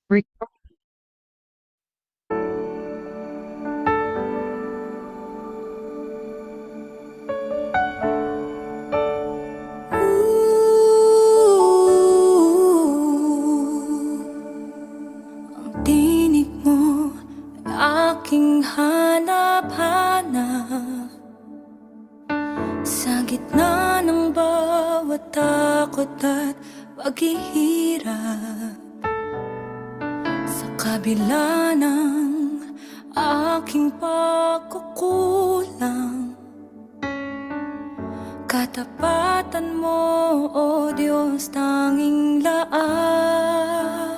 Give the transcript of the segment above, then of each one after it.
Record. Ang tinig mo ay aking hanap-hanap sa gitna ng bawat takot at paghihirap. Sa kabila ng aking pagkukulang, katapatan mo, O Diyos, tanging laan.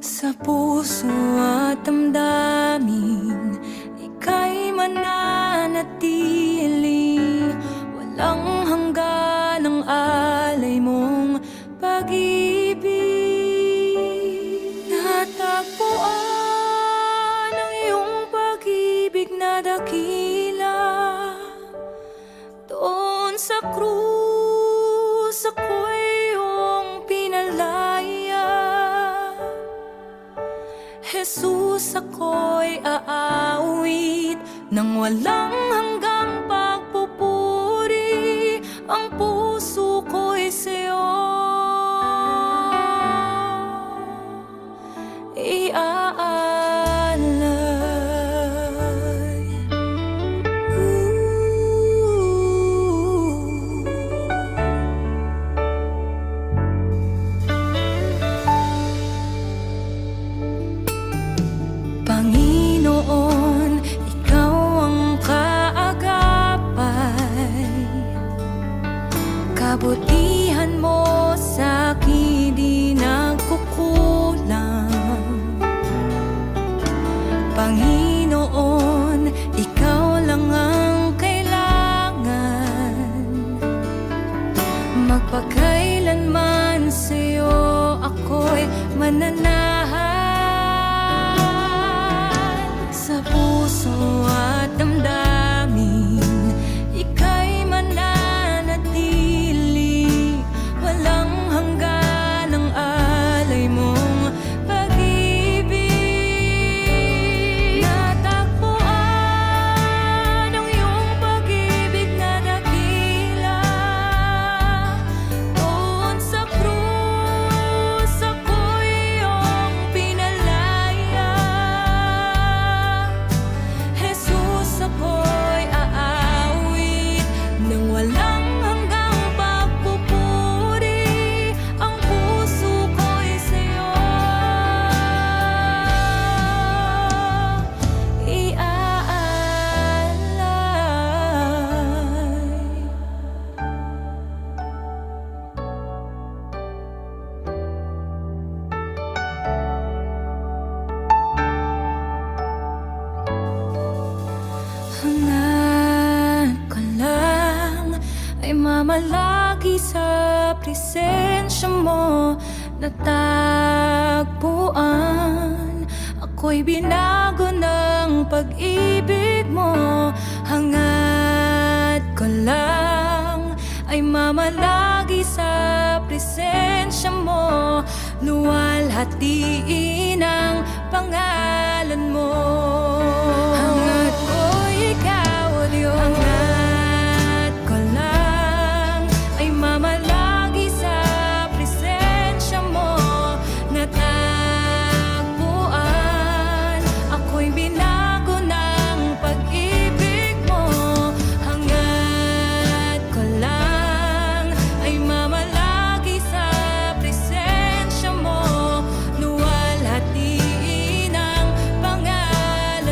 Sa puso at damdamin, ika'y mananatili. Walang hanggan ang alay mong pag-ibig. Natagpuan ang iyong pag-ibig na dakila. Doon sa krus ako'y iyong pinalaya. Jesus, ako'y aawit nang walang hanggang pagpupuri. Ang puso ko'y sa'yo iaalay. Panginoon, ikaw ang kaagapay. Kabutihan mo sa'kin di nagkukulang. Panginoon, ikaw lang ang kailangan. Magpakailanman sa'yo ako'y mananahan. Sa puso at damdamin, ika'y mananatili. Walang hanggan ang alay mong pag-ibig. Natagpuan ang iyong pag-ibig na dakila. Doon sa krus ako'y iyong pinalaya. Jesus, ako'y aawit nang walang hanggang pagpupuri. Ang puso ko'y sa'yo iaalay. Hangad ko lang ay mamalagi sa presensya mo. Natagpuan ako'y binago ng pag-ibig mo. Hangad ko lang ay mamalagi sa presensya mo. Luwalhatiin ang pangalan mo. Hangad ko'y ikaw, O Diyos. Hangad ko lang ay mamalagi sa presensya mo. Natagpuan ako'y binago ng pag-ibig mo. Hangad ko lang ay mamalagi sa presensya mo. Luwalhatiin ang pangalan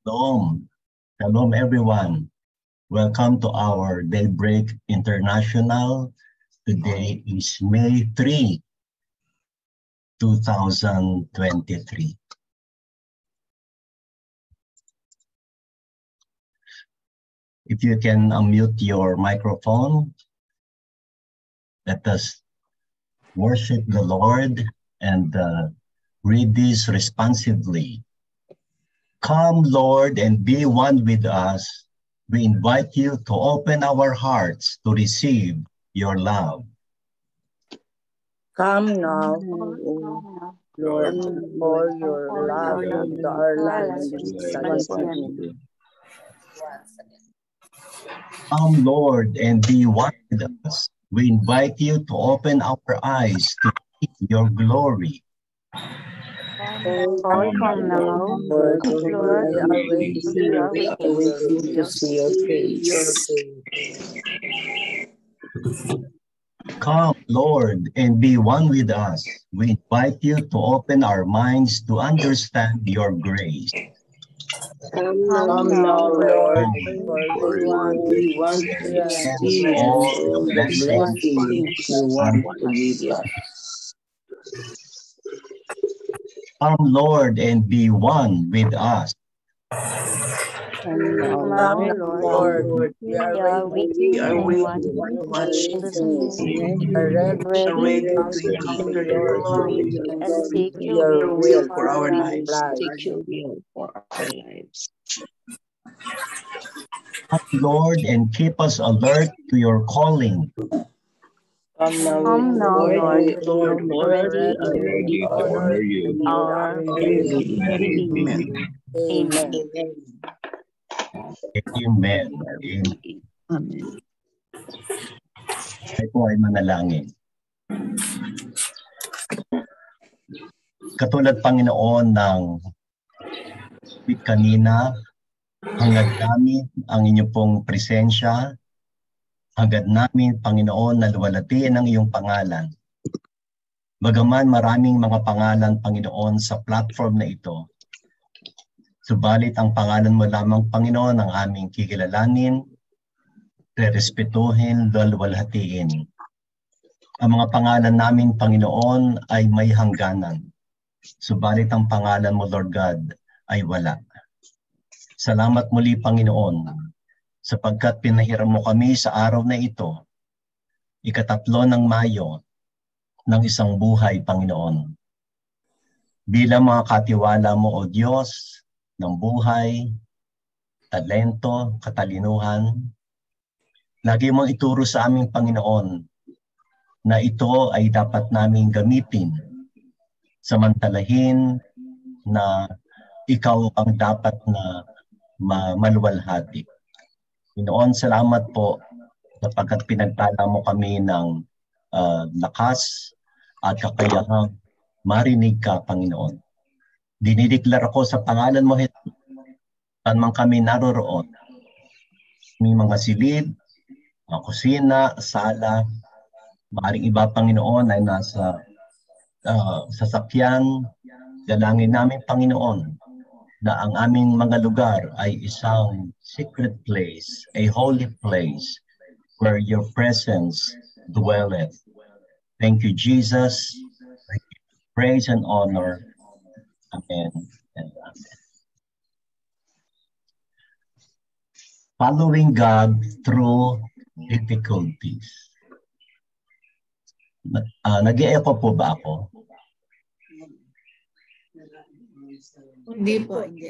Shalom. Shalom, everyone. Welcome to our Daybreak International. Today is May 3, 2023. If you can unmute your microphone, let us worship the Lord and read this responsively. Come, Lord, and be one with us. We invite you to open our hearts to receive your love. Come now, Lord, pour your love into our lives once again. Come, Lord, and be one with us. We invite you to open our eyes to see your glory. Come now, Lord, we are waiting to see your face. Come, Lord, and be one with us. We invite you to open our minds to understand your grace. Come now, Lord, for we want to experience all the blessings you want to give us. Come, Lord, and be one with us. Come now, Lord, we are waiting to watch you. We are ready to encounter your glory and seek your will for our lives. Come, Lord, and keep us alert to your calling. Come now, Lord, we are ready to honor you. Amen. Amen. Amen. Tayo po ay manalangin. Katulad, Panginoon, ng kanina, hangad namin ang inyong pong presensya, hangad namin, Panginoon, na luwalhatiin ang iyong pangalan. Bagaman maraming mga pangalan, Panginoon, sa platform na ito, subalit ang pangalan mo lamang, Panginoon, ang aming kikilalanin, rerespetuhin, luwalhatiin. Ang mga pangalan namin, Panginoon, ay may hangganan. Subalit ang pangalan mo, Lord God, ay wala. Salamat muli, Panginoon, sapagkat pinahiram mo kami sa araw na ito, ika-3 ng Mayo, ng isang buhay, Panginoon. Bilang mga katiwala mo, O Diyos, ng buhay, talento, katalinuhan, lagi mong ituro sa aming Panginoon na ito ay dapat naming gamitin, samantalahin na ikaw ang dapat na maluwalhati. Panginoon, salamat po sapagkat pinagpala mo kami ng lakas at kakayahang marinig ka, Panginoon. Dinideklara ko sa pangalan mo, saan man kami naroroon, may mga silid, mga kusina, sala, maaaring iba, Panginoon, ay nasa sasakyan. Dalangin namin, Panginoon, na ang aming mga lugar ay isang secret place, a holy place, where your presence dwelleth. Thank you, Jesus. Praise and honor. Amen and amen. Following God through difficulties. Nag-e-echo po ba ako? Hindi po, hindi.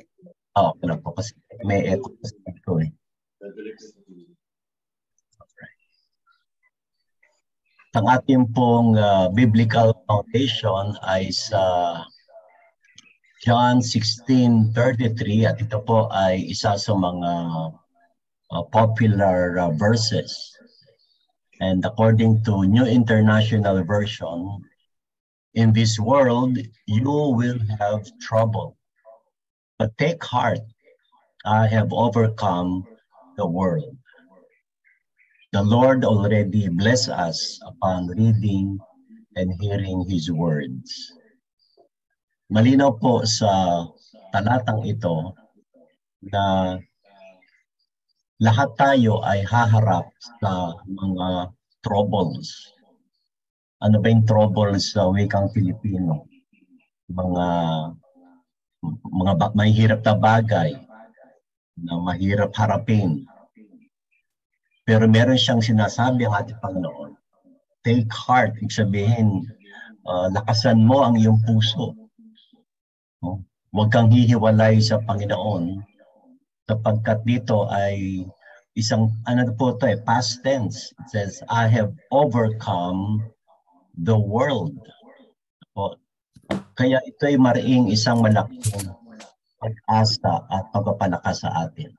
Okay lang po kasi may echo ko eh. Ang ating pong biblical foundation ay sa John 16:33 at ito po ay isa sa mga popular verses. And according to New International Version, in this world you will have trouble, but take heart, I have overcome the world. The Lord already blessed us upon reading and hearing His words. Malinaw po sa talatang ito na lahat tayo ay haharap sa mga troubles. Ano ba yung troubles sa wikang Filipino? Mga mahirap na bagay na mahirap harapin. Pero meron siyang sinasabi ang ating Panginoon. Take heart, ibig sabihin, lakasan mo ang iyong puso. No? Huwag kang hihiwalay sa Panginoon sapagkat dito ay isang, past tense. It says, I have overcome the world. O, kaya ito ay mariing isang malaking pag-asa at pagpapalakas sa atin.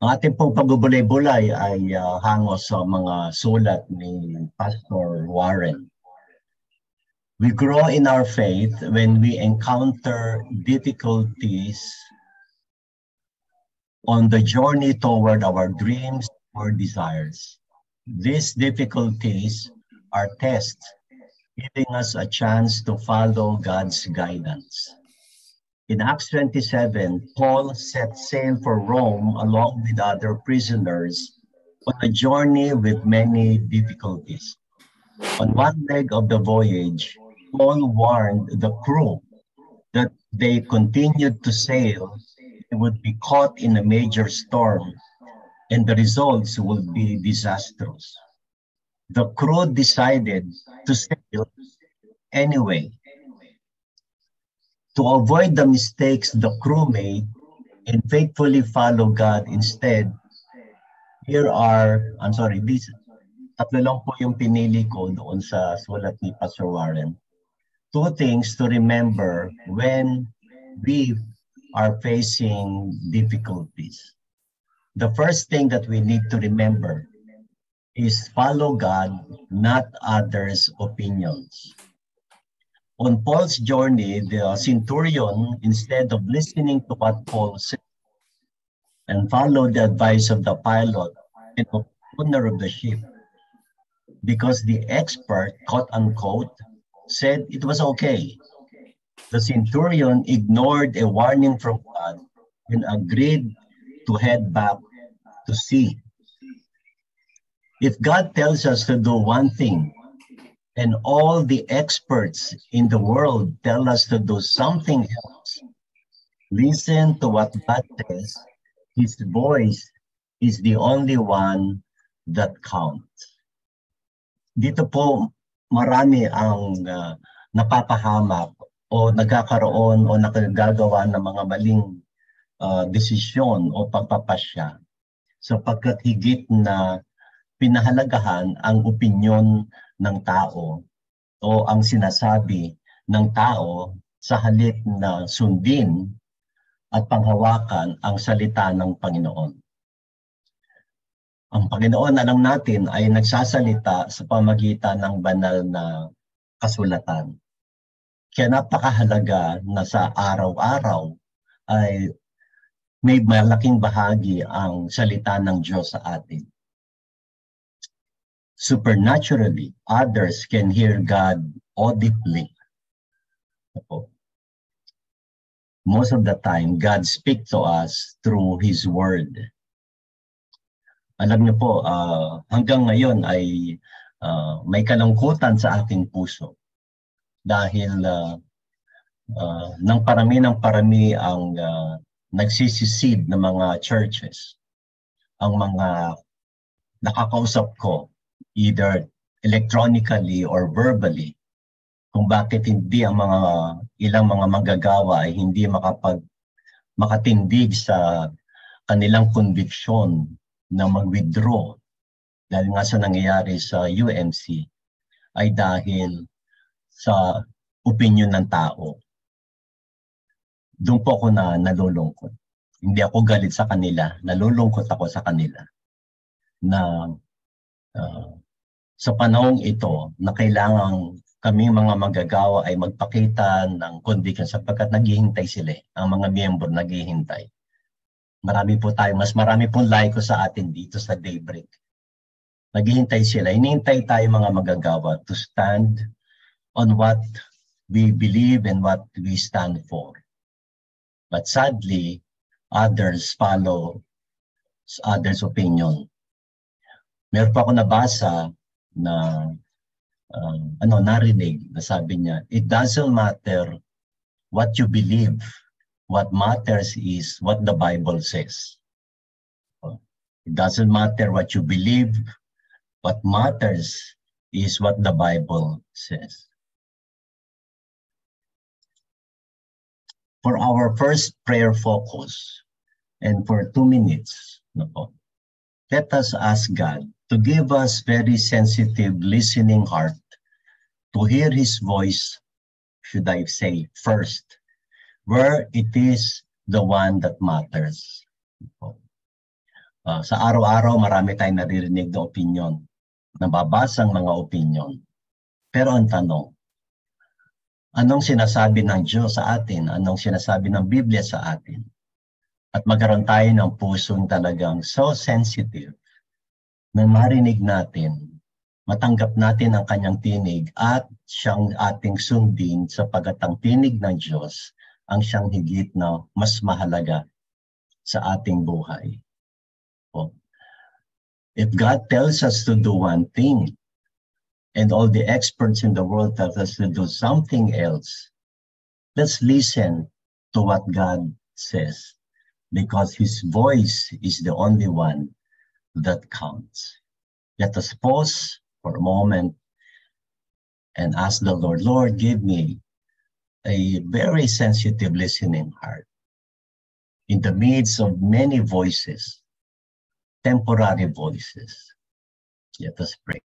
Ang ating pong pagbubulay-bulay ay hangos sa mga sulat ni Pastor Warren. We grow in our faith when we encounter difficulties on the journey toward our dreams or desires. These difficulties are tests, giving us a chance to follow God's guidance. In Acts 27, Paul set sail for Rome along with other prisoners on a journey with many difficulties. On one leg of the voyage, Paul warned the crew that they continued to sail, they would be caught in a major storm, and the results would be disastrous. The crew decided to sail anyway. To avoid the mistakes the crew made and faithfully follow God instead, these tatlo lang po yung pinili ko doon sa sulat ni Pastor Warren. 2 things to remember when we are facing difficulties. The first thing that we need to remember is follow God, not others' opinions. On Paul's journey, the centurion, instead of listening to what Paul said and followed the advice of the pilot and the owner of the ship, because the expert, quote unquote, said it was okay, the centurion ignored a warning from God and agreed to head back to sea. If God tells us to do one thing, and all the experts in the world tell us to do something else, listen to what God says. His voice is the only one that counts. Dito po marami ang napapahamak o nagkakaroon o nakagagawa ng mga maling desisyon o pagpapasya sapagkat higit na pinahalagahan ang opinyon ng tao o ang sinasabi ng tao sa halip na sundin at panghawakan ang salita ng Panginoon. Ang Panginoon, alam natin, ay nagsasalita sa pamagitan ng banal na kasulatan. Kaya napakahalaga na sa araw-araw ay may malaking bahagi ang salita ng Diyos sa atin. Supernaturally, others can hear God audibly. Most of the time, God speaks to us through His Word. Alam niyo po, hanggang ngayon ay may kalungkutan sa ating puso dahil ng parami ang nagsisisid ng mga churches. Ang mga nakakausap ko, either electronically or verbally, kung bakit hindi ang ilang mga manggagawa ay hindi makatindig sa kanilang conviction na mag-withdraw dahil nga sa nangyayari sa UMC ay dahil sa opinion ng tao. Doon po ako nalulungkot. Hindi ako galit sa kanila, nalulungkot ako sa kanila na sa panahong ito na kailangan kami mga manggagawa ay magpakita ng conviction sapagkat naghihintay sila. Ang mga miyembro naghihintay. Mas marami pong laiko sa atin dito sa Daybreak. Naghihintay sila. Hinihintay tayo mga manggagawa to stand on what we believe and what we stand for. But sadly, others follow others' opinion. Meron pa ako nabasa na narinig na sabi niya, it doesn't matter what you believe. What matters is what the Bible says. It doesn't matter what you believe. What matters is what the Bible says. For our first prayer focus, and for 2 minutes, let us ask God to give us very sensitive listening heart to hear His voice, should I say, first, where it is the one that matters. Sa araw-araw, marami tayong naririnig na opinion, nababasang mga opinion. Pero ang tanong, anong sinasabi ng Diyos sa atin? Anong sinasabi ng Biblia sa atin? At magkaroon tayo ng pusong talagang so sensitive na marinig natin, matanggap natin ang kanyang tinig at siyang ating sundin sapagkat ang tinig ng Diyos ang siyang higit na mas mahalaga sa ating buhay. If God tells us to do one thing, and all the experts in the world tell us to do something else, let's listen to what God says, because His voice is the only one that counts. Let us pause for a moment and ask the Lord, Lord, give me a very sensitive listening heart in the midst of many voices, temporary voices. Let us pray.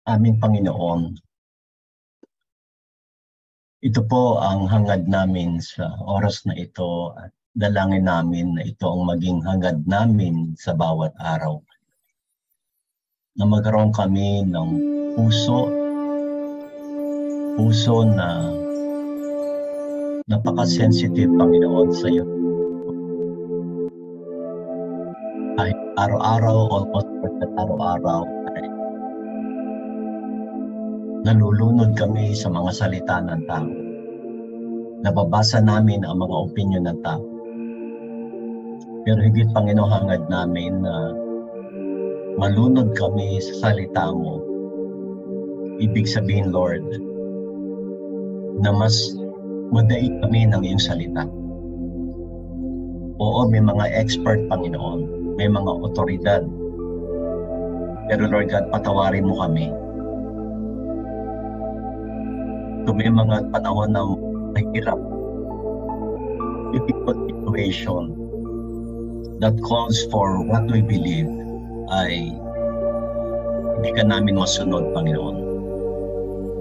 Aming Panginoon, ito po ang hangad namin sa oras na ito at dalangin namin na ito ang maging hangad namin sa bawat araw. Na magkaroon kami ng puso na napaka-sensitive, Panginoon, sa iyo. Kahit araw-araw, almost araw-araw, nalulunod kami sa mga salita ng tao. Nababasa namin ang mga opinyon ng tao. Pero higit, Panginoon, hangad namin na malunod kami sa salita mo. Ibig sabihin, Lord, na mas madaig kami ng iyong salita. Oo, may mga expert, Panginoon. May mga otoridad. Pero Lord God, patawarin mo kami. Kung may mga panahon na mahirap, difficult situation that calls for what we believe ay hindi ka namin masunod, Panginoon.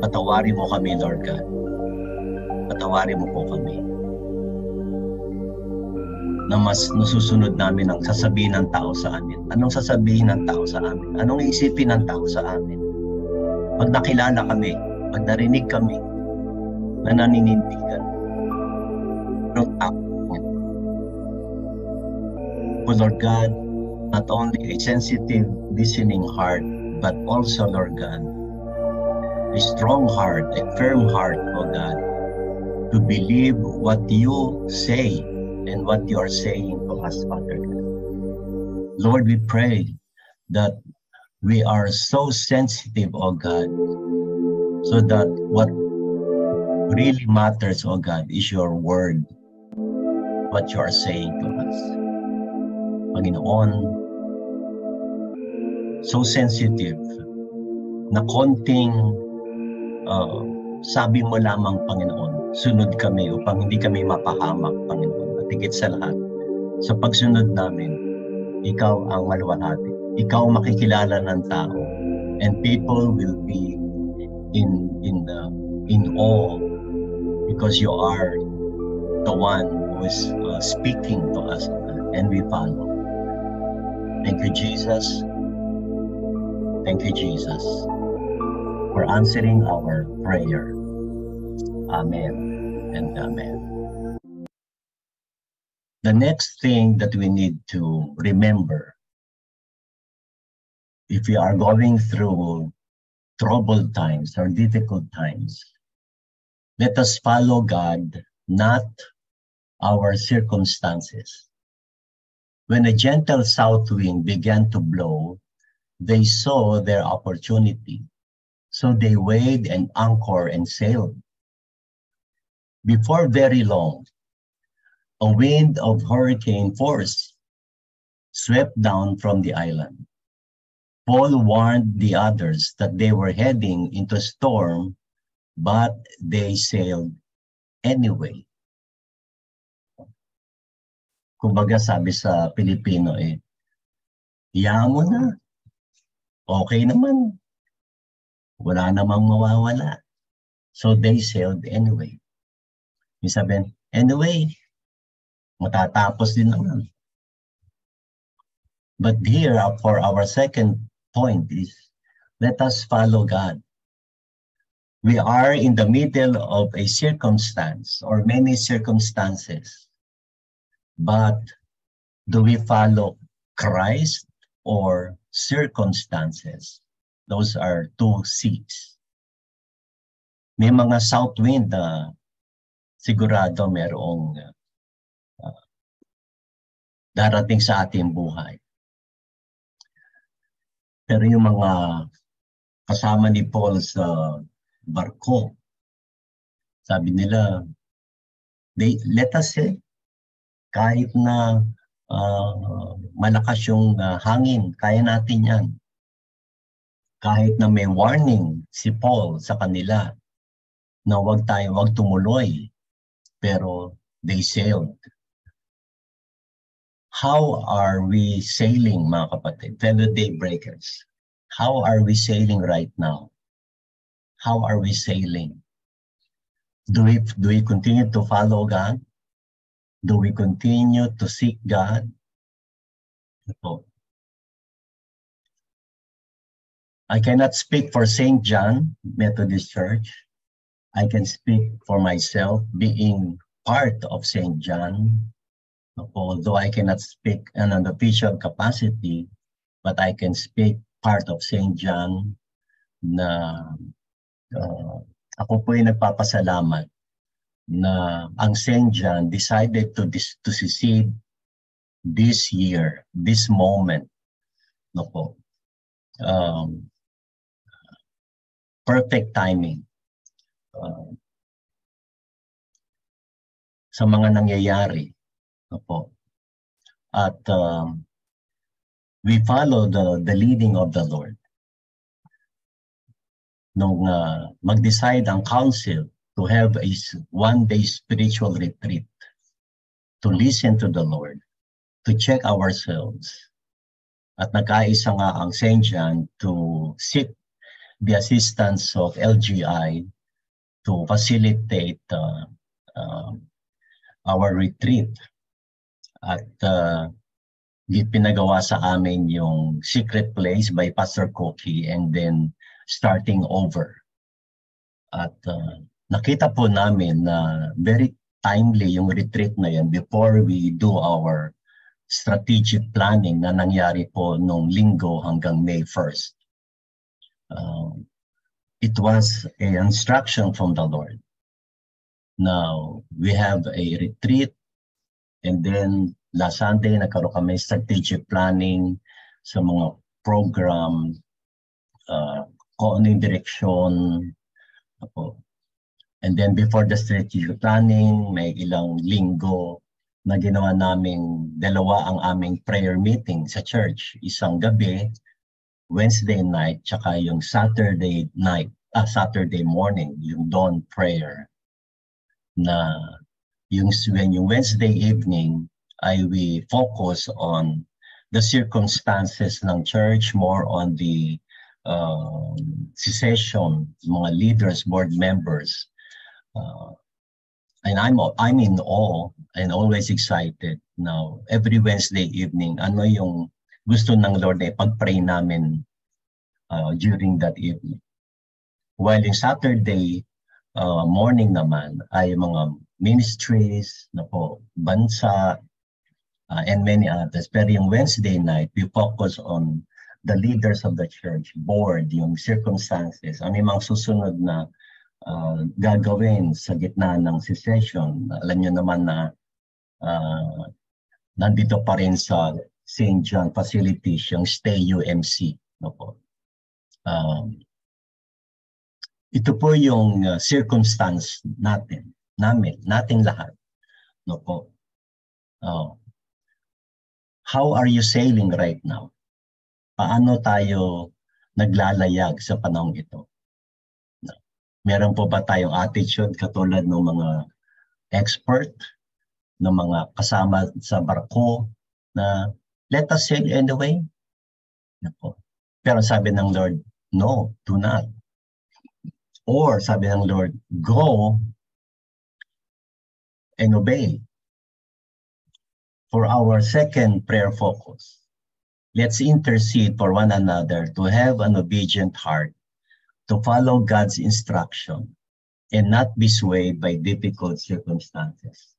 Patawarin mo kami, Lord God. patawarin mo po kami. Na mas nasusunod namin ang sasabihin ng tao sa amin. Anong sasabihin ng tao sa amin? Anong iisipin ng tao sa amin? Pag nakilala kami, pag narinig kami na naninindigan, anong tao? O Lord God, not only a sensitive listening heart, but also, Lord God, a strong heart, a firm heart, O God, to believe what you say and what you are saying to us, Father God. Lord, we pray that we are so sensitive, O God, so that what really matters, O God, is your word, what you are saying to us. Panginoon, so sensitive na konting sabi mo lamang, Panginoon, sunod kami upang hindi kami mapahamak, Panginoon. At higit sa lahat, sa pagsunod namin, ikaw ang maluwalhati. Ikaw makikilala ng tao, and people will be in awe because you are the one who is speaking to us, and we follow. Thank you, Jesus. Thank you, Jesus, for answering our prayer. Amen and amen. The next thing that we need to remember, if we are going through troubled times or difficult times, let us follow God, not our circumstances. When a gentle south wind began to blow, they saw their opportunity. So they weighed an anchor and sailed. Before very long, a wind of hurricane force swept down from the island. Paul warned the others that they were heading into a storm, but they sailed anyway. Kumbaga sabi sa Pilipino iyaan mo na. Okay naman. Wala namang mawawala. So they sailed anyway. Yung sabihin, anyway, matatapos din naman. But here, for our second point is, let us follow God. We are in the middle of a circumstance or many circumstances. But do we follow Christ or circumstances? Those are two C's. May mga south wind na sigurado merong darating sa ating buhay. Pero yung mga kasama ni Paul sa barko, sabi nila, let us say, kahit na malakas yung hangin, kaya natin yan. Kahit na may warning si Paul sa kanila na wag tumuloy, pero they sailed. How are we sailing, mga kapatid, fellow daybreakers? How are we sailing right now? How are we sailing? Do we continue to follow God? Do we continue to seek God? I cannot speak for St. John Methodist Church. I can speak for myself, being part of St. John. Although I cannot speak in an official capacity, but I can speak part of St. John na ako po ay nagpapasalamat na ang St. John decided to secede this year, this moment. Perfect timing sa mga nangyayari. At we follow the leading of the Lord. Nung mag-decide ang council to have a one-day spiritual retreat, to listen to the Lord, to check ourselves. At nagkaisa nga ang St. John to seek the assistance of LGI to facilitate our retreat at pinagawa sa amin yung Secret Place by Pastor Koki and then starting over. At nakita po namin na very timely yung retreat na yan before we do our strategic planning na nangyari po nung linggo hanggang May 1st. It was an instruction from the Lord. Now, we have a retreat and then last Sunday nagkaroon kami strategic planning sa mga program, kung ano yung direksyon. And then before the strategic planning, may ilang linggo na ginawa namin dalawa ang aming prayer meeting sa church. Isang gabi, Wednesday night, tsaka yung Saturday night, Saturday morning, yung dawn prayer. Na yung Wednesday evening ay we focus on the circumstances ng church, more on the session, mga leaders, board members. And I'm in awe and always excited now. Every Wednesday evening, ano yung gusto ng Lord na ipag-pray namin during that evening. While in Saturday morning naman ay mga ministries na po, bansa, and many others. Pero yung Wednesday night, we focus on the leaders of the church, board, yung circumstances, ano yung mga susunod na gagawin sa gitna ng session. Alam niyo naman na nandito pa rin sa St. John facilities, yung Stay UMC. No po. Ito po yung circumstance nating lahat. No po. How are you sailing right now? Paano tayo naglalayag sa panahong ito? Meron po ba tayong attitude katulad ng mga expert, ng mga kasama sa barko na let us sail anyway? Pero sabi ng Lord, no, do not. Or sabi ng Lord, go and obey. For our second prayer focus, let's intercede for one another to have an obedient heart, to follow God's instruction, and not be swayed by difficult circumstances.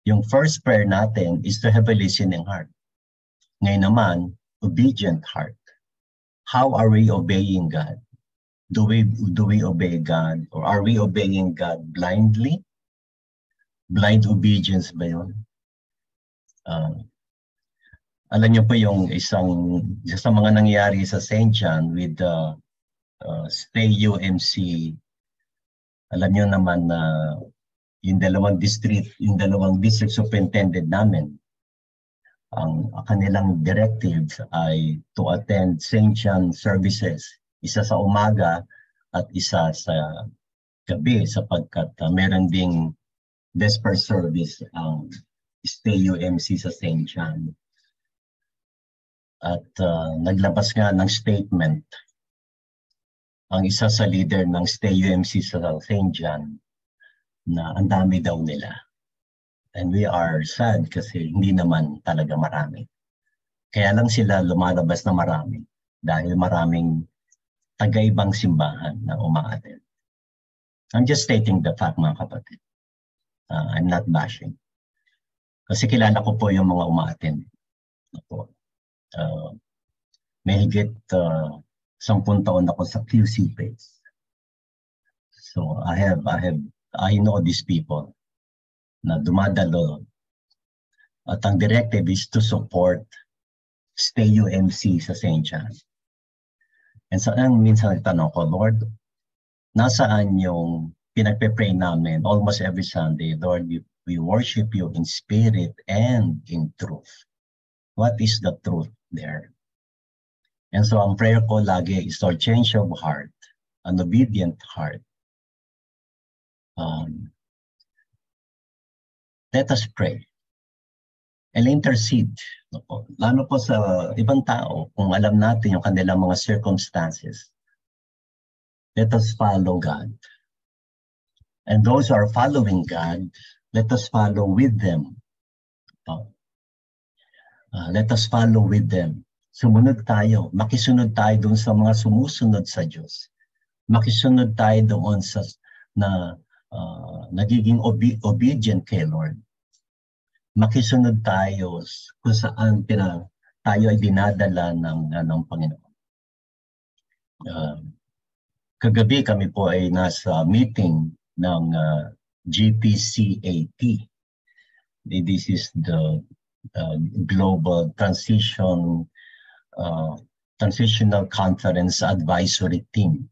Yung first prayer natin is to have a listening heart. Ngayon naman, obedient heart. How are we obeying God? Do we obey God? Or are we obeying God blindly? Blind obedience ba yun? Alam niyo po yung sa mga nangyari sa St. John with the Stay UMC, alam niyo naman na yung dalawang district superintendent namin, ang kanilang directives ay to attend St. John services, isa sa umaga at isa sa gabi sapagkat meron ding vesper service ang Stay UMC sa St. John. At naglabas nga ng statement ang isa sa leader ng Stay UMC sa St. John na ang dami daw nila. And we are sad kasi hindi naman talaga marami. Kaya lang sila lumalabas na marami dahil maraming taga-ibang simbahan na umaattend. I'm just stating the fact, mga kapatid. I'm not bashing. Kasi kilala ko po yung mga umaattend. May higit 10 taon ako sa QC page. So I know these people na dumadalo. At ang directive is to support Stay UMC sa St. John. And so minsan nagtanong ko, Lord, nasaan yung pinagpe-pray namin almost every Sunday? Lord, we worship you in spirit and in truth. What is the truth there? And so ang prayer ko lagi is to change of heart, an obedient heart. Let us pray and intercede. Lalo po sa ibang tao, kung alam natin yung kanilang mga circumstances, let us follow God And those who are following God, let us follow with them. Let us follow with them. Sumunod tayo. Makisunod tayo doon sa mga sumusunod sa Diyos. Makisunod tayo doon sa nagiging obedient kay Lord. Makisunod tayo kung saan tayo ay dinadala ng Panginoon. Kagabi kami po ay nasa meeting ng GPCAT. This is the Global Transitional Conference Advisory Team.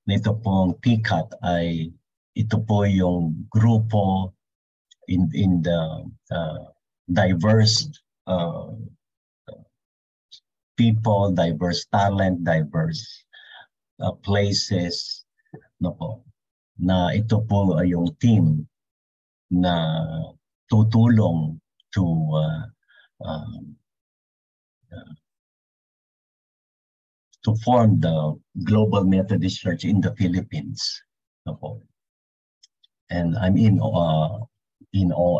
Nito pong TCAT ay ito po yung grupo in the diverse people, diverse talent, diverse places, na ito po ay yung team na tutulong to form the Global Methodist Church in the Philippines. And I'm in awe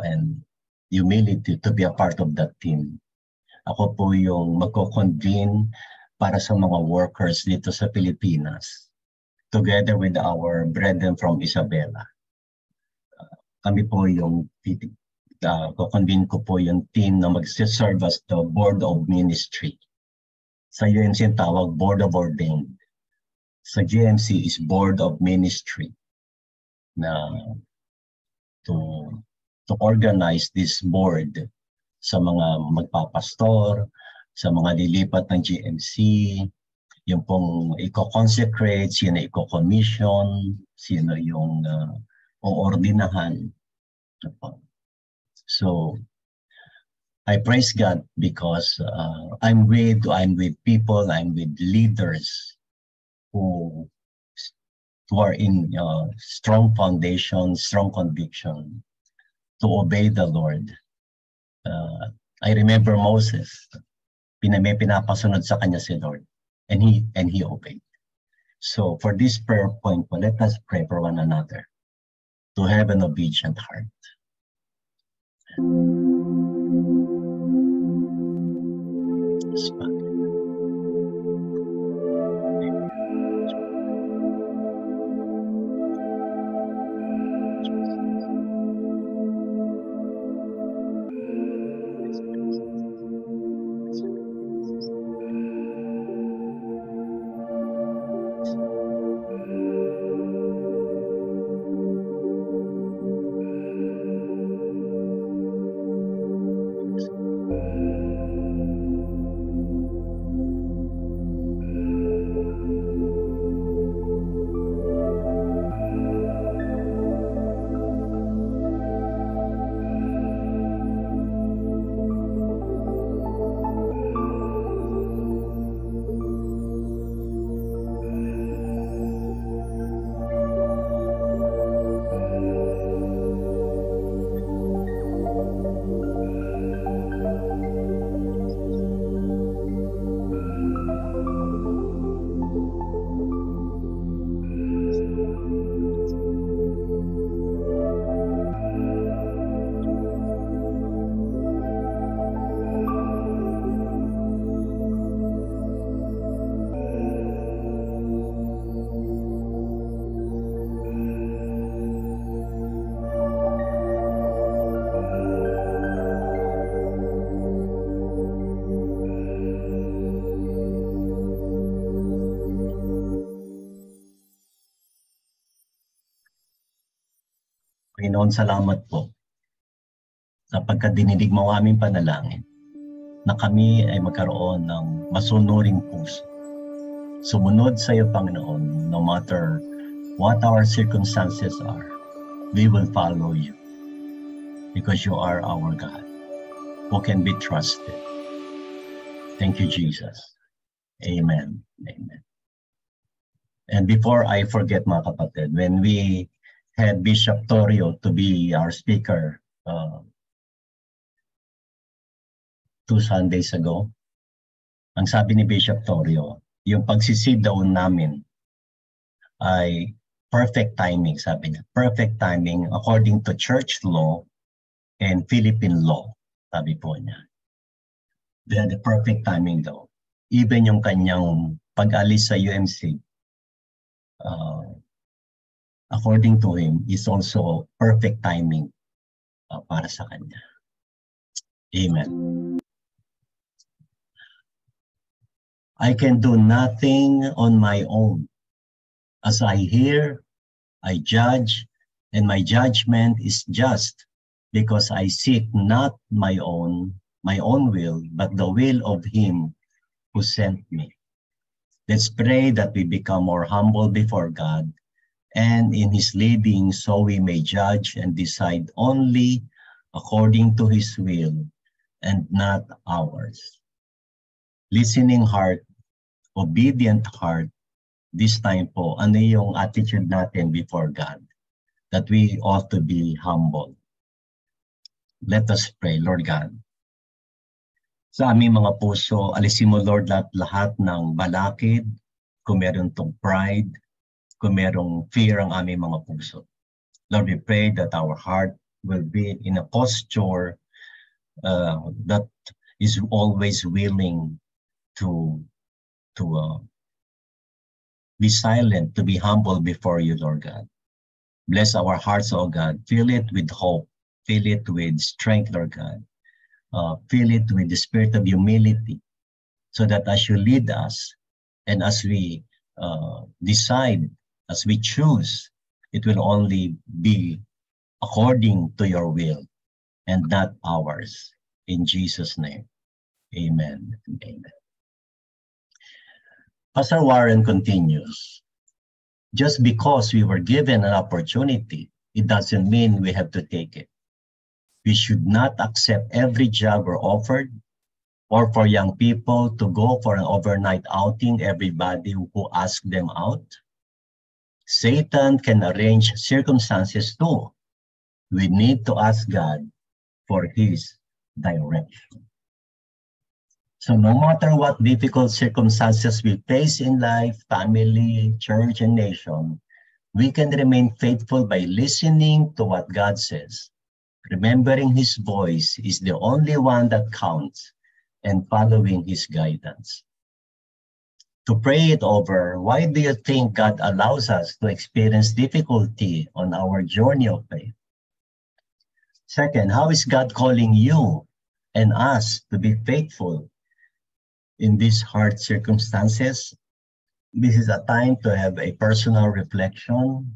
and humility to be a part of that team. Ako po yung magko-convene para sa mga workers dito sa Pilipinas, together with our brethren from Isabela. Kami po yung ko-convene ko po yung team na mag-serve as the Board of Ministry. Sa UMC yung tawag Board of Ordained. Sa GMC is Board of Ministry na to organize this board sa mga magpapastor, sa mga lilipat ng GMC, yung pong i-consecrate, sino i-commission, sino yung oordinahan. So, I praise God because I'm with people, I'm with leaders who are in strong foundation, strong conviction to obey the Lord. I remember Moses, may pinapasunod sa kanya si Lord, and he obeyed. So for this prayer point, let us pray for one another to have an obedient heart. Yes, Father. Panginoon, salamat po sapagkat dinidig mo ang aming panalangin na kami ay magkaroon ng masunuring puso. Sumunod sa iyo, Panginoon, no matter what our circumstances are, we will follow you because you are our God who can be trusted. Thank you, Jesus. Amen. Amen. And before I forget, mga kapatid, when we had Bishop Torio to be our speaker 2 Sundays ago, ang sabi ni Bishop Torio, yung pagsisit down namin ay perfect timing, sabi niya. Perfect timing according to church law and Philippine law, sabi po niya. They had the perfect timing daw. Even yung kanyang pag-alis sa UMC, according to him, is also perfect timing para sa kanya. Amen. I can do nothing on my own. As I hear, I judge, and my judgment is just because I seek not my own will, but the will of him who sent me. Let's pray that we become more humble before God and in his leading, so we may judge and decide only according to his will and not ours. Listening heart, obedient heart, this time po, ano yung attitude natin before God? That we ought to be humble. Let us pray, Lord God. Sa aming mga puso, alisin mo, Lord, lahat ng balakid, kung meron tong pride, kung merong fear ang aming mga puso. Lord, we pray that our heart will be in a posture that is always willing to be silent, to be humble before you, Lord God. Bless our hearts, O God. Fill it with hope. Fill it with strength, Lord God. Fill it with the spirit of humility, so that as you lead us and as we decide, as we choose, it will only be according to your will and not ours. In Jesus' name, amen and amen. Pastor Warren continues, just because we were given an opportunity, it doesn't mean we have to take it. We should not accept every job we're offered, or for young people to go for an overnight outing, everybody who asks them out. Satan can arrange circumstances too. We need to ask God for his direction. So no matter what difficult circumstances we face in life, family, church, and nation, we can remain faithful by listening to what God says. Remembering his voice is the only one that counts, and following his guidance. To pray it over, why do you think God allows us to experience difficulty on our journey of faith? Second, how is God calling you and us to be faithful in these hard circumstances? This is a time to have a personal reflection.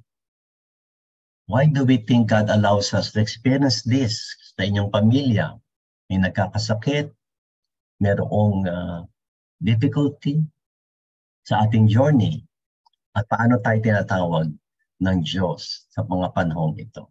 Why do we think God allows us to experience this sa inyong pamilya? May nagkakasakit, merong difficulty sa ating journey, at paano tayo tinatawag ng Diyos sa mga panahong ito.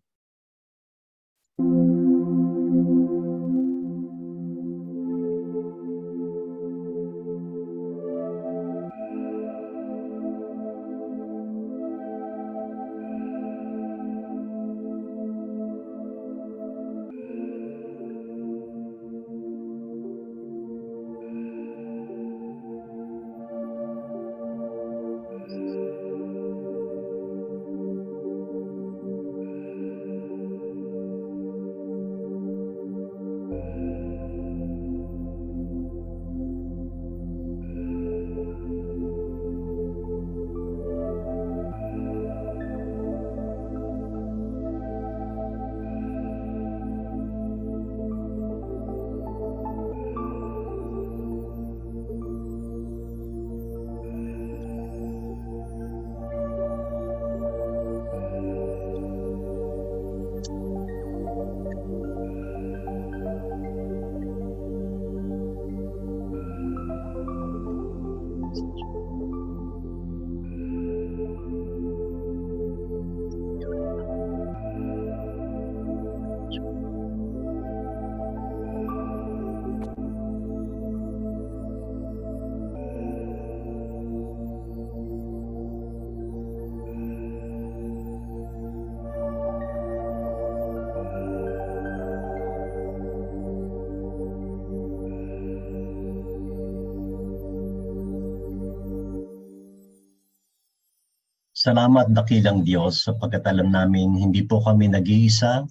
Salamat dakilang Diyos sapagkat alam namin hindi po kami nag-iisa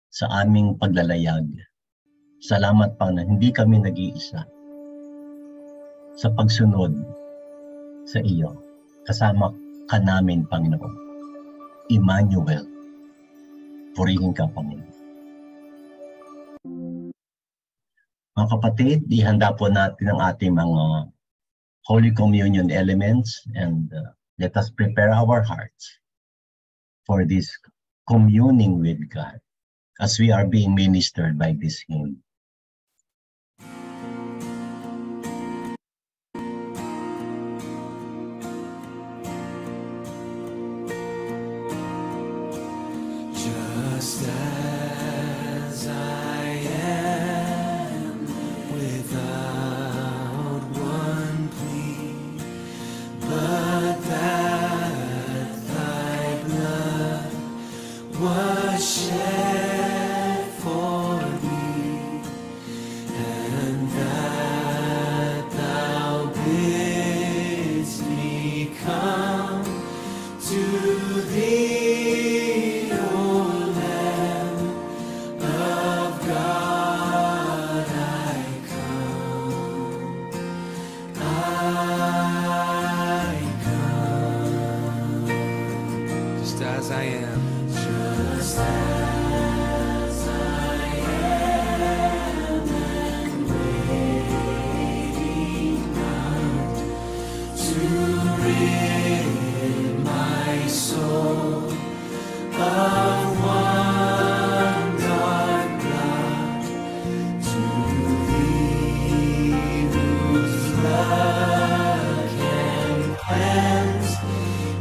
sa aming paglalayag. Salamat pa na hindi kami nag-iisa sa pagsunod sa iyo. Kasama ka namin, Panginoon. Emmanuel, purihin ka, Panginoon. Mga kapatid, ihanda po natin ang ating mga Holy Communion elements and let us prepare our hearts for this communing with God as we are being ministered by this hymn. Just as I am, without one plea, but that thy blood was shed for me, and that thou bidst me come to thee. As I am, just as I am, and waiting not to rid my soul of one dark cloud, to thee whose blood can cleanse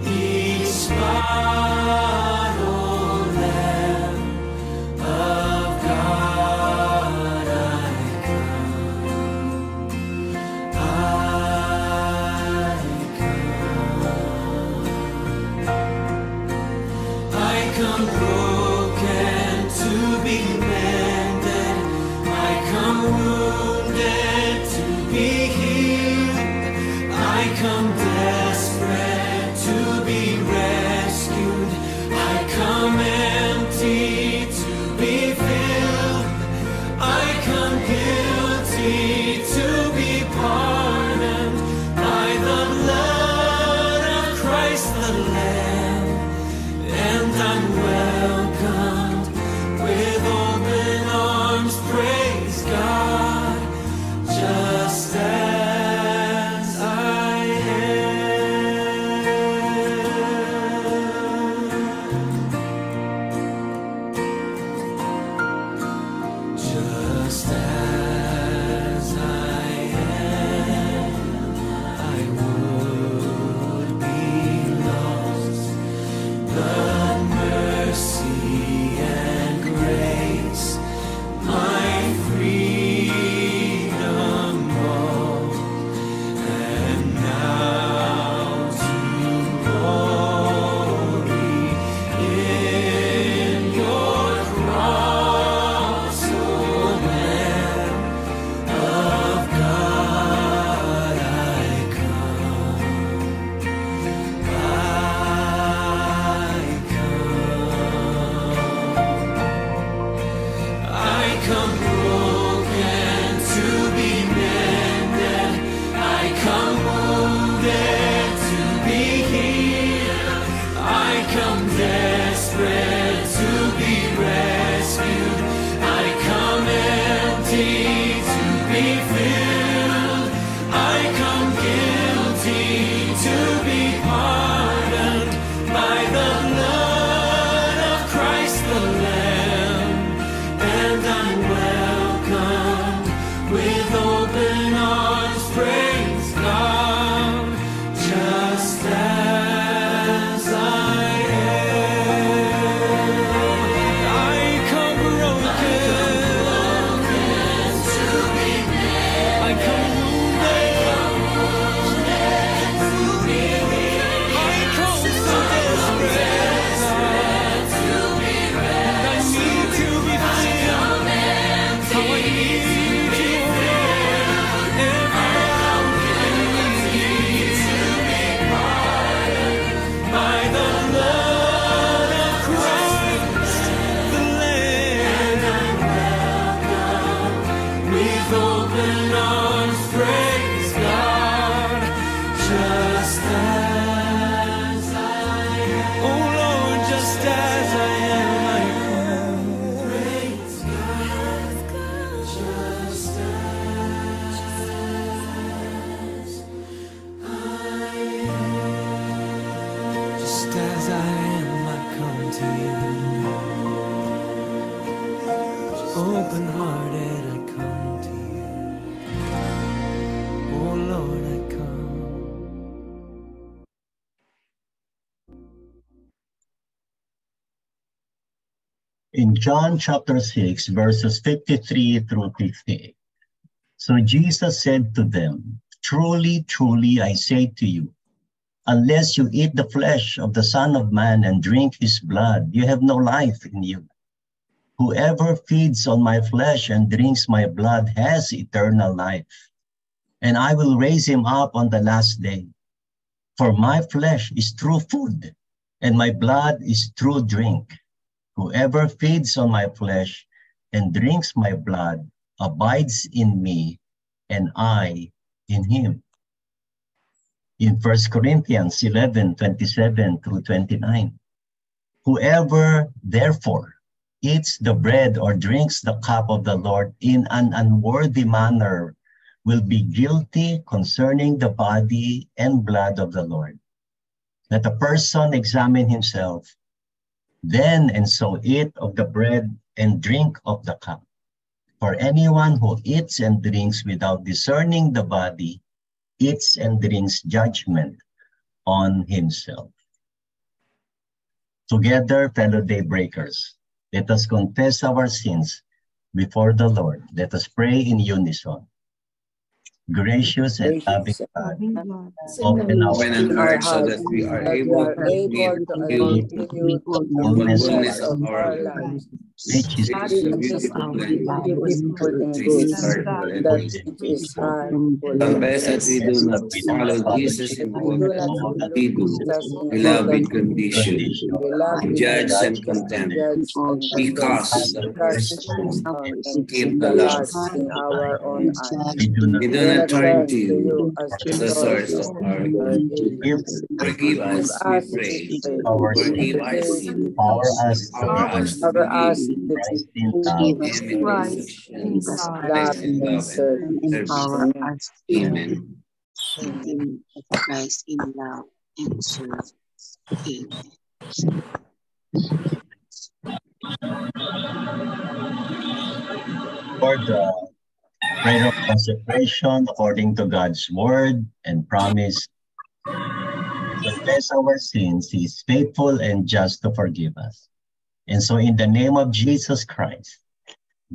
each spot. Well Open-hearted I come to you. Oh Lord, I come. In John chapter 6, verses 53 through 58. So Jesus said to them, "Truly, truly, I say to you, unless you eat the flesh of the Son of Man and drink his blood, you have no life in you. Whoever feeds on my flesh and drinks my blood has eternal life, and I will raise him up on the last day. For my flesh is true food, and my blood is true drink. Whoever feeds on my flesh and drinks my blood abides in me, and I in him." In 1 Corinthians 11:27 through 29. Whoever, therefore, eats the bread or drinks the cup of the Lord in an unworthy manner will be guilty concerning the body and blood of the Lord. Let a person examine himself, then and so eat of the bread and drink of the cup. For anyone who eats and drinks without discerning the body eats and drinks judgment on himself. Together, fellow daybreakers, let us confess our sins before the Lord. Let us pray in unison. Gracious and loving God, open our hearts so that we are able to admit to the fullness of our lives, which is which is beautiful and good, and that which is harmful. Confess that we do not follow Jesus in what we do. We love with condition. We judge and condemn. Because of our sins and keep the law in our own eyes. We do not turn to you as the source of our give Forgive us, we pray. our Forgive sins, our sins. power us to Empower us to Cover us forgive. Christ in love. Christ in love and serve. service. Amen. Christ in love and service. Amen. For the prayer of consecration according to God's word and promise, confess our sins, he is faithful and just to forgive us. And so in the name of Jesus Christ,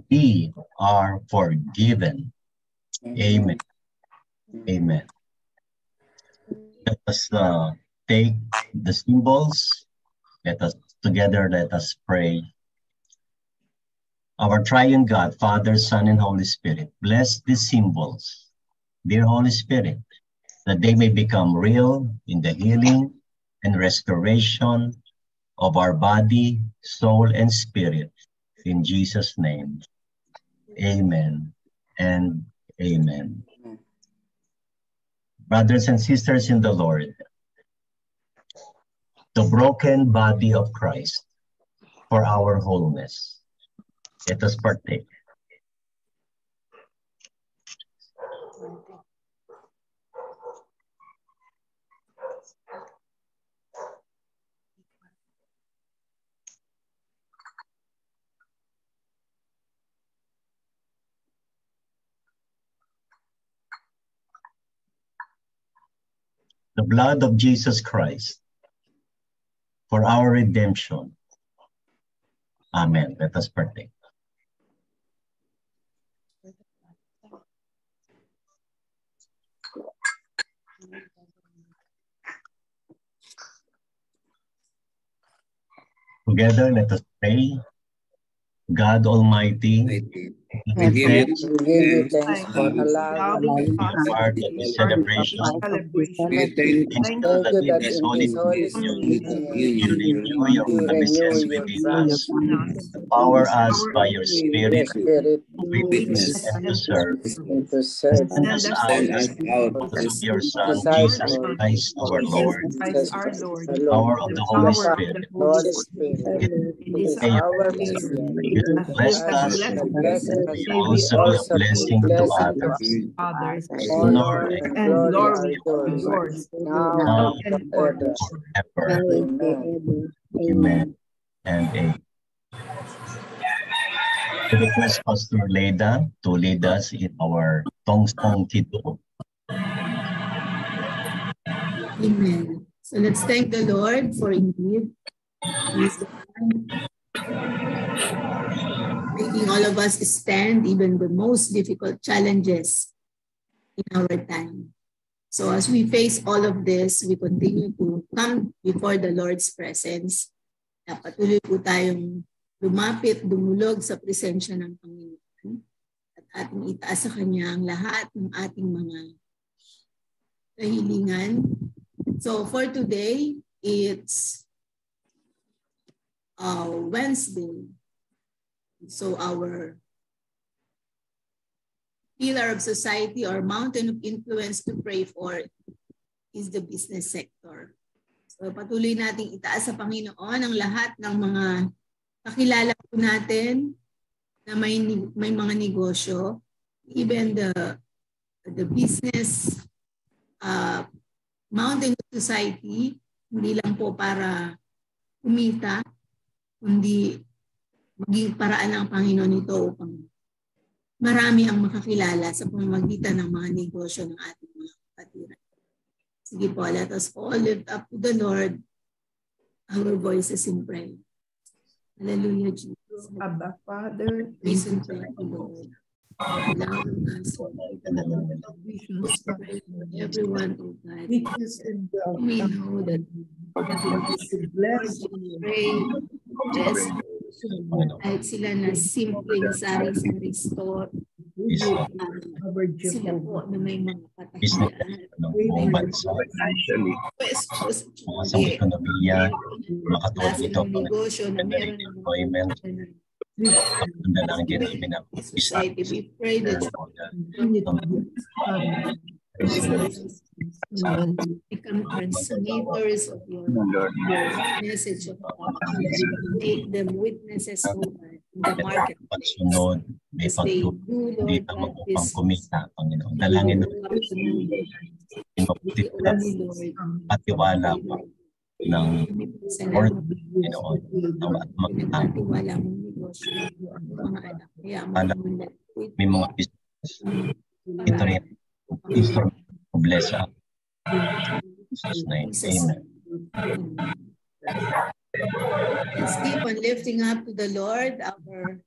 we are forgiven. Amen. Amen. Let us take the symbols. Let us pray. Our triune God, Father, Son, and Holy Spirit, bless these symbols, dear Holy Spirit, that they may become real in the healing and restoration of our body, soul, and spirit. In Jesus' name, amen and amen. Brothers and sisters in the Lord, the broken body of Christ for our wholeness. Let us partake. The blood of Jesus Christ for our redemption. Amen. Let us partake. Together, let us pray. God Almighty, we give you thanks for allowing be part of this celebration. Thank you that in this holy communion, you renew your promises within us. Empower us by your Spirit to witness and to serve. Send us out as your Son, Jesus Christ, our Lord. Power of the Holy Spirit. You blessed us, you also be a blessing to others. Honor and glory are yours, now and forever. Amen and amen. I request Pastor Leda to lead us in our Tongsong Tito. Amen. So let's thank the Lord for indeed He's the one making all of us stand even the most difficult challenges in our time. So as we face all of this, we continue to come before the Lord's presence. Na patuloy po tayong lumapit, dumulog sa presensya ng Panginoon at ating itaas sa Kanya ang lahat ng ating mga kahilingan. So for today, it's Wednesday. So our pillar of society or mountain of influence to pray for is the business sector. So patuloy nating itaas sa Panginoon ang lahat ng mga kakilala po natin na may mga negosyo, even the business mountain of society, hindi lang po para kumita, kundi maging paraan ng Panginoon ito upang marami ang makakilala sa pamamagitan ng mga negosyo ng ating mga kapatiran. Sige po, let us all lift up to the Lord our voices in prayer. Hallelujah, Jesus. Abba, Father, Praise and thank you, Lord. Allowing us everyone, oh God. We know that bless pray, yes, kahit sila na simpleng sari-sari store, sila po na may mga patahian. Buong bansa, sa ekonomiya, makatulong ito pang employment. Ang dalangin din namin ang society. We pray that become transmitters of your message of God. Make them witnesses of God in the market. Pagsunod, may pagtulong upang kumita, Panginoon. Dalangin namin mabuti at tiwala po ng Lord, Panginoon. Pinagkatiwala mong negosyo, mga anak. Kaya may mga business. Ito rin, instrument to bless us. In Jesus' name, amen. Let's keep on lifting up to the Lord our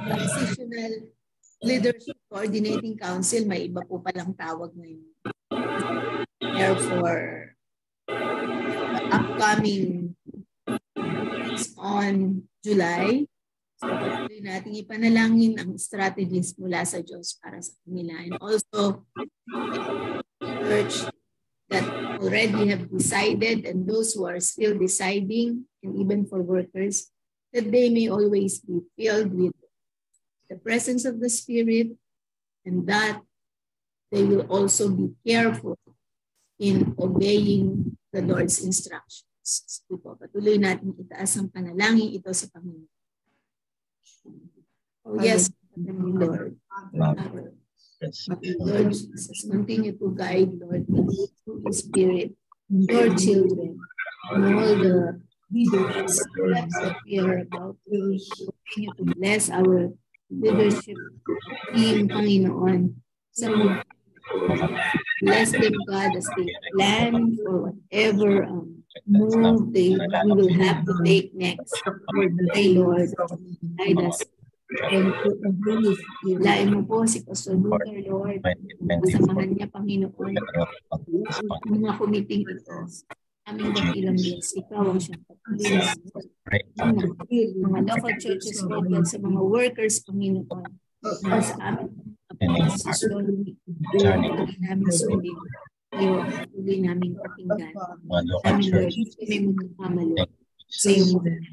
Transitional Leadership Coordinating Council. May iba po palang tawag ngayon. Therefore, upcoming on July, so patuloy natin ipanalangin ang strategies mula sa Diyos para sa kanila. And also, church that already have decided and those who are still deciding, and even for workers, that they may always be filled with the presence of the Spirit, and that they will also be careful in obeying the Lord's instructions. So, patuloy natin itaas ang panalangin ito sa Panginoon. Oh yes, Lord. Lord Jesus, continue to guide, Lord, through the Spirit, your children, and all the leaders that we are about to continue to bless our leadership team, Panginoon. So, bless them, God, as they plan for whatever move we will have to take next. Pray, Lord, guide us. Lain mo po si Pastor Luther, Lord. Samahan niya, Panginoon. Mga kumiting ito. Aming dakilang Diyos. Ikaw ang siyang patuloy. Mga local churches, Lord, sa mga workers, Panginoon. Sa amin. Patuloy namin sundin. Kayo, patuloy namin pakinggan. Aming Lord, may magkakamalo sa iyong mga.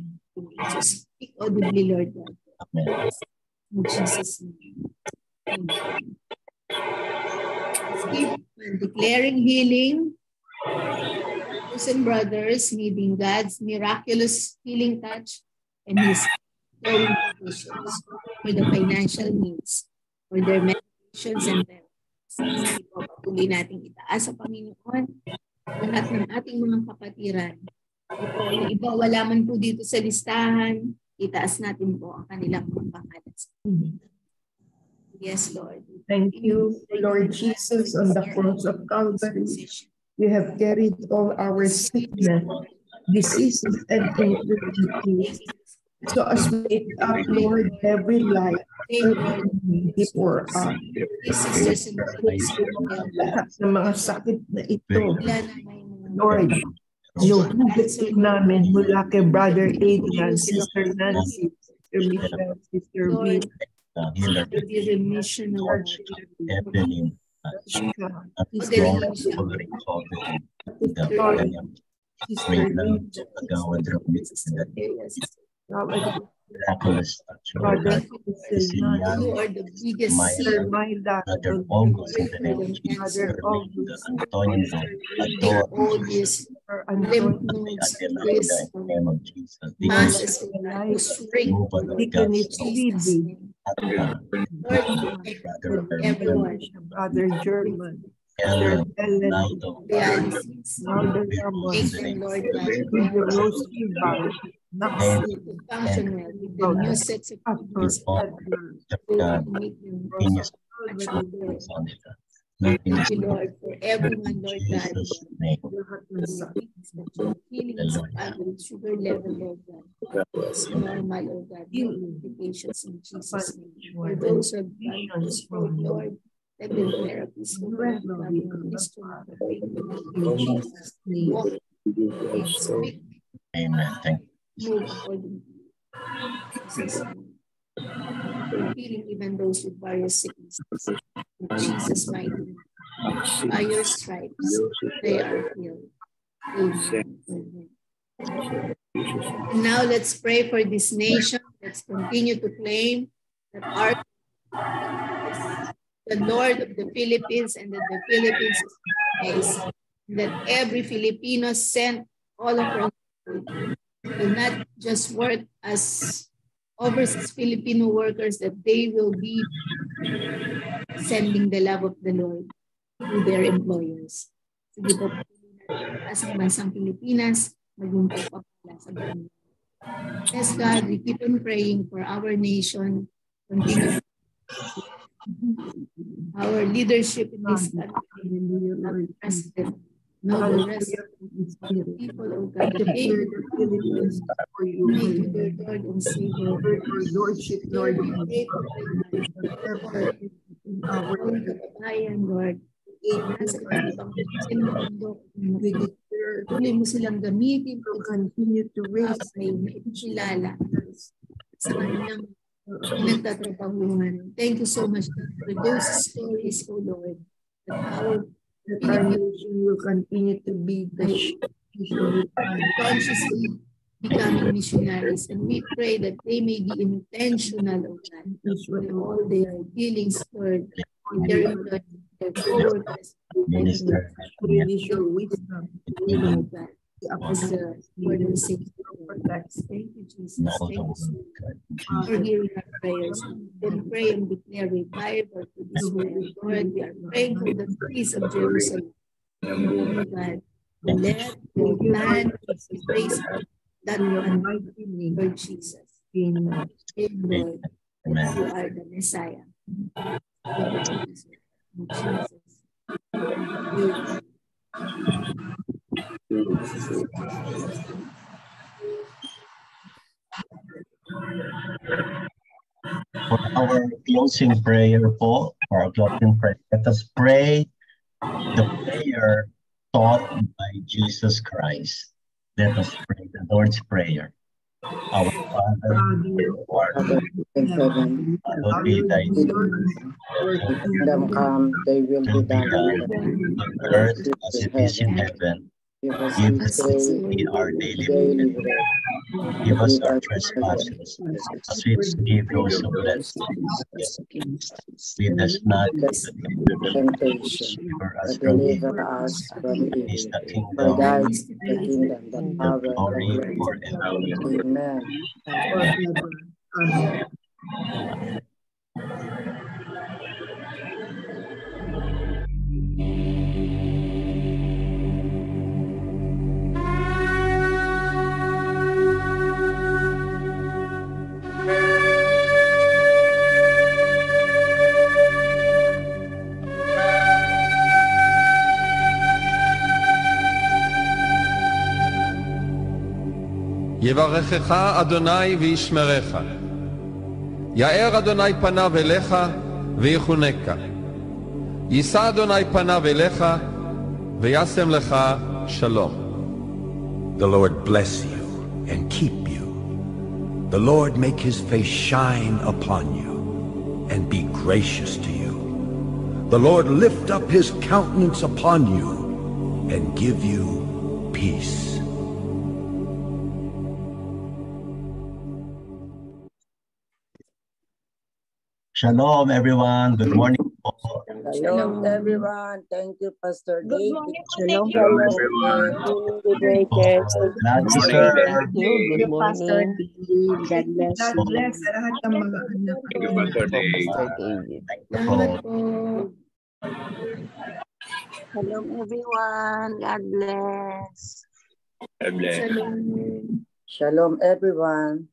Speak audibly, Lord God. In Jesus' name. Keep declaring healing. Brothers and brothers needing God's miraculous healing touch and His flowing provisions for the financial needs, for their medications and therapies. Patuloy nating itaas sa Panginoon lahat ng ating mga kapatiran. Yung iba wala man po dito sa listahan, itaas natin po ang kanilang mga pangalan sa Yes, Lord. Thank you, Lord Jesus, on the cross of Calvary. You have carried all our sickness, diseases, and infirmities. So as we take up, Lord, every life, every before us, Sisters and brothers, lahat ng mga sakit na ito, wala na may mga Lord, inuhugot po namin mula kay Brother Adrian, Sister Nancy, Sister Michelle, Sister Lord, Healer, the remission of our Evelyn, Sister full recovery, the kanyang great love, pagawad ramit na miraculous touch, Lord God. Si you Yan, are the biggest Brother August, in the name of Jesus, Erlinda, Antonio, Ador, all these lymph nodes, Adelaida, in the name of Jesus. masses of life, shrink, Removal of God's soul. Jesus' name. Lord, Brother everyone, Brother German, Ellen, Ellen, Naldo, dialysis, Brother we Ramos, make them, Lord God, Brother Rosiva, name to function well with the new sets of Pastor Edward, God, make them in His function well. Sonita. Nothing Thank is you, Lord, for everyone, Lord God, Jesus' name. lahat ng sakit. healing sa family, sugar level, Lord God, is normal, Lord God, no complications in Jesus' name. For those who have gone to school, Lord, let them therapies, Lord God, in the instrument of faith, in Jesus' name, walk, speak, Amen. Thank you. move according to Jesus' name. For healing even those with various sicknesses. In Jesus' mighty name. By your stripes, they are healed. Amen. Amen. And now let's pray for this nation. Let's continue to claim that our the Lord of the Philippines and that the Philippines is place. That every Filipino sent all across the world will not just work as overseas Filipino workers, that they will be sending the love of the Lord to their employers. Sige po, sa bansang Pilipinas, maging pagpapala sa banyo. Yes, God, we keep on praying for our nation, continue our leadership in this country, our president, now the rest of the people, oh God, that they will make you their Lord and Savior. Lordship, Lord, Lord, we pray for our kababayan, Lord, nasa ibang mundo, tuloy mo silang gamitin to continue to raise ay maipakilala sa kanilang pinagtatrabahuhan. Thank you so much for those stories, O Lord, that our that our nation will continue to be the consciously becoming missionaries, and we pray that they may be intentional, O God, in all their dealings, Lord, in their employment, their co-workers, Minister, release your wisdom. O God, as the word and safety. Thank you, Jesus. and all Thank the you so world, God, in for Jesus' hearing our prayers. Then pray and declare revival to this world. Lord, we are praying for the peace of Jerusalem. Oh God, let your plan be placed that one, Lord Jesus. Amen. Lord, Amen. you are the Messiah. In Jesus. For our closing prayer po, for our closing prayer, let us pray the prayer taught by Jesus Christ. Let us pray the Lord's Prayer. Our Father, who art In heaven, hallowed be thy name. kingdom come, thy will be Will be done done on earth as it is in heaven. Give us Give this us day daily our daily daily bread. bread. Give us Forgive our us trespasses, as we forgive those who trespass against us. Lead us not into temptation, deliver us but from deliver evil. us from Is evil. the For kingdom, thine is the kingdom, the the power, and glory the glory. forever. Amen. Forever. Amen. יברכך אדוני וישמרך. יאר אדוני פניו אליך ויחונקה. יישא אדוני פניו אליך וישם לך שלום. The Lord bless you and keep you. The Lord make his face shine upon you and be gracious to you. The Lord lift up his countenance upon you and give you peace. Shalom, everyone. Good morning. Shalom, everyone. Thank you, Pastor Good David. morning po. Shalom, Thank you. everyone. Good breakers. Glad to serve. Thank you. Good Pastor morning. David. God bless God you. bless sa lahat ng mga anak. Pastor David. Salamat po. Shalom everyone. God bless. Shalom. Shalom, everyone.